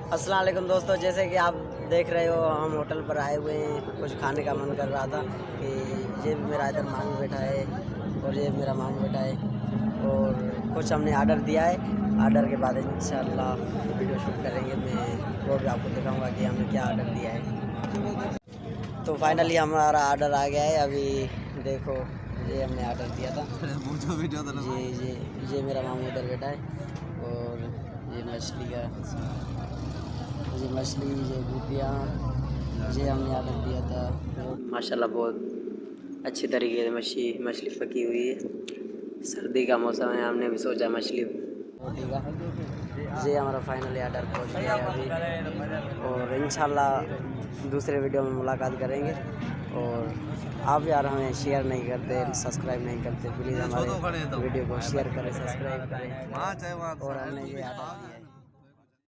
अस्सलाम वालेकुम दोस्तों, जैसे कि आप देख रहे हो हम होटल पर आए हुए हैं। कुछ खाने का मन कर रहा था कि ये मेरा इधर मामू बैठा है और ये मेरा मामू बैठा है और कुछ हमने आर्डर दिया है। आर्डर के बाद इंशाल्लाह वीडियो शूट करेंगे। मैं वो भी आपको दिखाऊंगा कि हमने क्या आर्डर दिया है। तो फाइनली हमारा आर्डर आ गया है। अभी देखो ये हमने आर्डर दिया था। ये मेरा मामू इधर बैठा है और ये मछली का ये गुटियाँ ये हमने आर्डर दिया था। माशाल्लाह बहुत अच्छी तरीके से मछली पकी हुई है। सर्दी का मौसम है, हमने भी सोचा मछली रोटीगा। ये हमारा फाइनली आर्डर पहुंच गया है अभी और इंशाल्लाह दूसरे वीडियो में मुलाकात करेंगे। और आप यार हमें शेयर नहीं करते, सब्सक्राइब नहीं करते, प्लीज़ हमारे वीडियो को शेयर करें, सब्सक्राइब करें। और हमने ये आर्डर दिया।